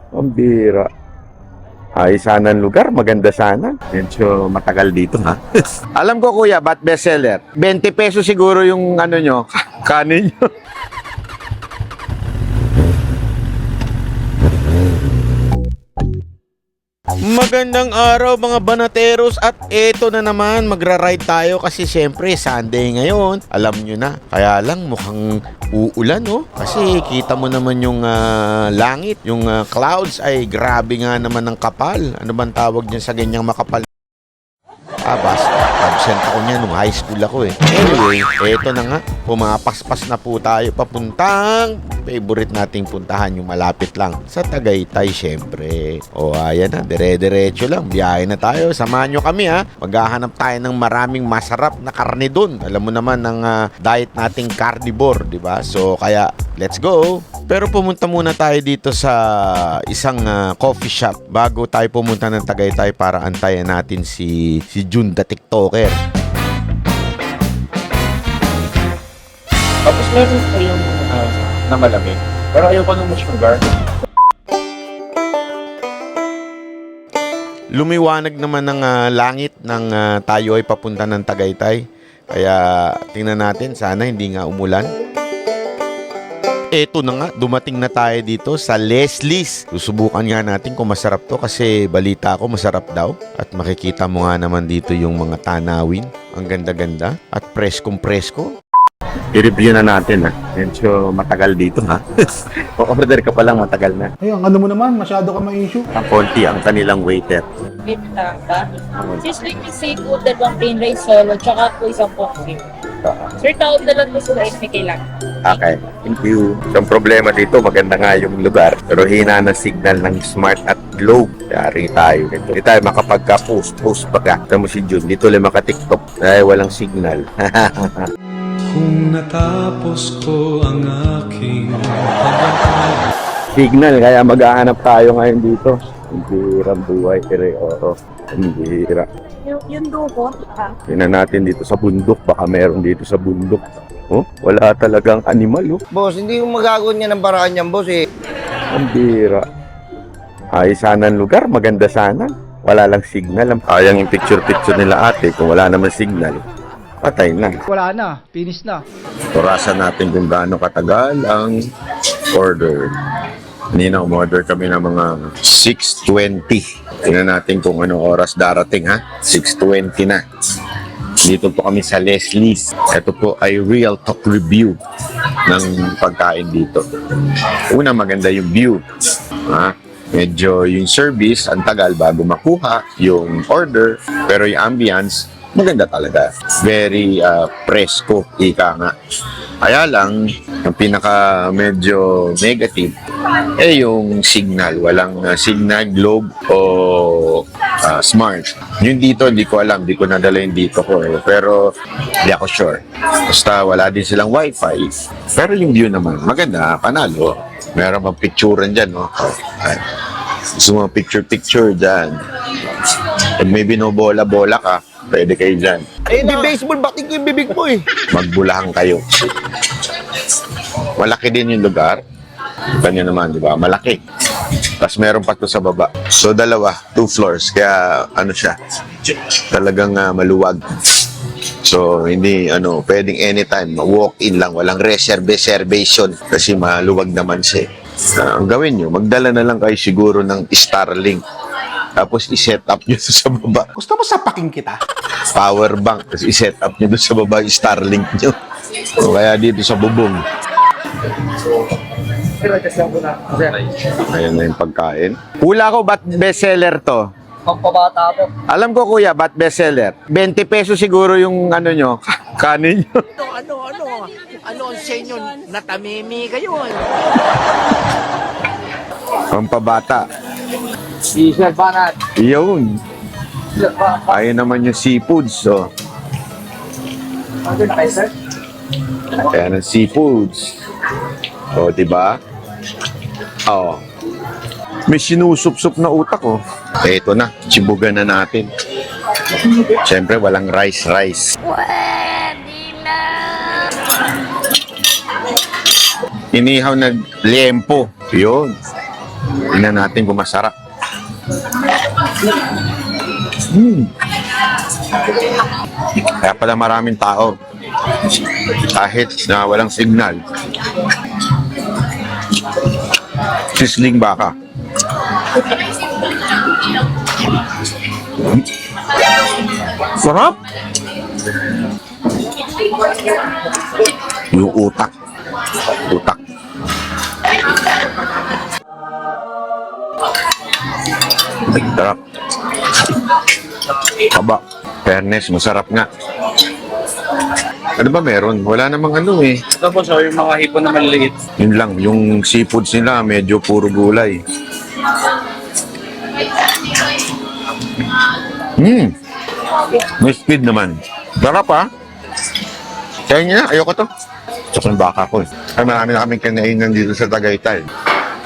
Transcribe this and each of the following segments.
Ang bira. Ay, sana ang lugar. Maganda sana. Medyo matagal dito, ha? Alam ko, kuya, ba't bestseller? 20 pesos siguro yung ano nyo, kanin nyo. Magandang araw mga banateros at eto na naman magra-ride tayo kasi syempre Sunday ngayon, alam nyo na. Kaya lang mukhang uulan kasi kita mo naman yung langit, yung clouds ay grabe nga naman ng kapal. Ano bang tawag niyan sa ganyang makapal? Basta absent ako niya nung high school ako eh. Anyway, eto na nga, pumapaspas na po tayo papuntang favorite nating puntahan, yung malapit lang sa Tagaytay syempre. O ayan na, dire-diretso lang, biyahe na tayo. Samahan nyo kami ha, maghahanap tayo ng maraming masarap na karne dun. Alam mo naman ng diet nating carnivore, di ba? So kaya let's go. Pero pumunta muna tayo dito sa isang coffee shop bago tayo pumunta ng Tagaytay para antayin natin si Jun the TikToker. Tapos meron pa yung na malamig. Pero ayoko nung sugar. Lumiwanag naman ng langit ng tayo ay papunta ng Tagaytay. Kaya tingnan natin, sana hindi nga umulan. Eto na nga, dumating na tayo dito sa Leslie's. Susubukan nga natin kung masarap to kasi balita ko masarap daw. At makikita mo nga naman dito yung mga tanawin. Ang ganda-ganda at preskong-presko. I-review na natin, ha? Medyo matagal dito, ha? O-order ka pa lang, matagal na. Ayun, ano mo naman, masyado ka ma-issue. Ang konti ang kanilang waiter. Bintanga. Siswing yung seafood, dalawang plain rice solo, tsaka po isang pork rib. Sir, tawag na lang po sila if may kailangan. Okay, thank you. So, ang problema dito, maganda nga yung lugar, pero hina ng signal ng Smart at Globe. Yari tayo nito. Hindi tayo makapagka-post baga. Tama mo si Jun, dito lang maka-TikTok dahil walang signal. Kung natapos ko ang aking pag-aaral. Signal, kaya maghahanap tayo ngayon dito. Hindi hirang buhay, oro. Hindi hirap. Yung duko, Tingnan natin dito sa bundok, baka meron dito sa bundok. Oh, wala talagang animal, oh. Boss, hindi mo magagawa niya ng paraan yan, boss eh. Ang bira. Ay, sana ang lugar, maganda sana. Wala lang signal. Sayang yung picture-picture nila ate kung wala naman signal. Patay na. Wala na, finish na. Orasan natin kung gaano katagal ang order. Kanina umorder kami ng mga 6:20. Tingnan natin kung anong oras darating, ha? 6:20 na. Dito po kami sa Leslie's. Ito po ay real talk review ng pagkain dito. Una, maganda yung view. Ha? Medyo yung service, ang tagal bago makuha yung order. Pero yung ambience, maganda talaga. Very presko, ika nga. Kaya lang, ang pinaka medyo negative, yung signal. Walang signal, Globe o Smart. Yung dito, hindi ko alam. Hindi ko nadala yung dito ko. Pero, hindi ako sure. Basta wala din silang wifi. Pero yung view naman, maganda, panalo. Meron pang picturean dyan, no? Gusto mo picture-picture dyan. Pag may binobola-bola ka, pwede kayo dyan. Eh, di baseball, bating ko yung bibig mo eh. Magbulahan kayo. Malaki din yung lugar. Kanya naman, di ba? Malaki. Tapos meron pa to sa baba. So, 2 floors. Kaya, ano siya, talagang maluwag. So, hindi, pwedeng anytime, walk-in lang. Walang reservation kasi maluwag naman siya. Ang gawin nyo, magdala na lang kayo siguro ng Starlink. Tapos i-set up nyo sa baba. Gusto mo sapakin kita? Power bank. Tapos i-set up nyo doon sa baba yung Starlink nyo. O kaya dito sa bubong. Ayan na yung pagkain. Hula ko, ba't bestseller to? Pampabata po. Alam ko kuya, ba't bestseller? 20 pesos siguro yung ano nyo, kanin nyo. Ano ang senyo? Natamimi kayo eh. Pampabata. Diesel banat. Yun. Ayun naman yung seafoods. So. Ano na kayo, sir? Ayan ang seafoods. O, diba? Oo. May sinusup-sup na utak, oh. Eto na, chibugan na natin. Siyempre, walang rice. Inihaw na liempo. Yun. Tingnan natin kung masarap. Kaya pala maraming tao. Kahit na walang signal. Sisling baka. Sarap! Yung utak. Utak. Ay, sarap. Haba. Fairness, masarap nga. Ano ba meron? Wala namang ano eh. Ito po, so yung mga hipon na maliliit. Yun lang, yung seafoods nila medyo puro gulay. May speed naman. Sarap ah. Kaya niya, ayoko to. Tsaka yung baka ko eh. Ay, marami na kaming kinainan dito sa Tagaytay.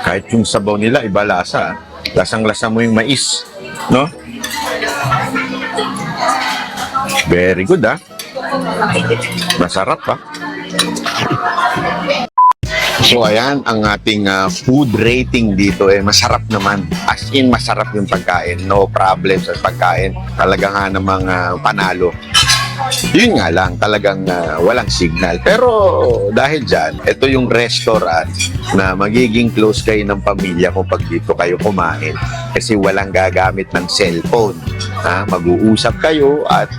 Kahit yung sabaw nila, iba lasa. Lasang-lasa mo yung mais. No? Very good ah. Masarap ah. So ayan, ang ating food rating dito masarap naman. As in, masarap yung pagkain. No problem sa pagkain. Talaga nga namang panalo. Yun nga lang, talagang walang signal. Pero dahil dyan, ito yung restaurant na magiging close kayo ng pamilya kung pag dito kayo kumain. Kasi walang gagamit ng cellphone. Mag-uusap kayo at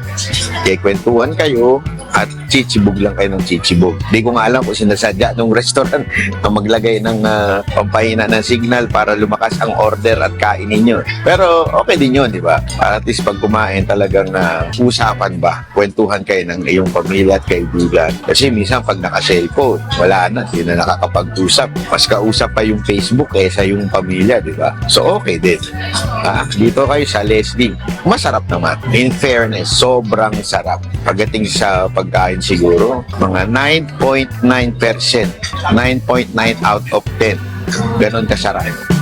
kikwentuhan kayo at chichibog lang kayo ng chichibog. Di ko nga alam kung sinasadya ng restaurant na maglagay ng pampahina ng signal para lumakas ang order at kainin nyo. Pero okay din yun, di ba? Para at least pag kumain talagang usapan ba? Kwentuhan kayo ng iyong pamilya at kaibigan. Kasi minsan pag naka-cellphone, wala na, hindi na nakakapag-usap. Mas kausap pa yung Facebook kaysa yung pamilya, di ba? So okay din. Dito kayo sa Leslie, masarap naman. In fairness, sobrang sarap. Pagdating sa pagkain siguro, mga 9.9%. 9.9 out of 10. Ganon kasarap.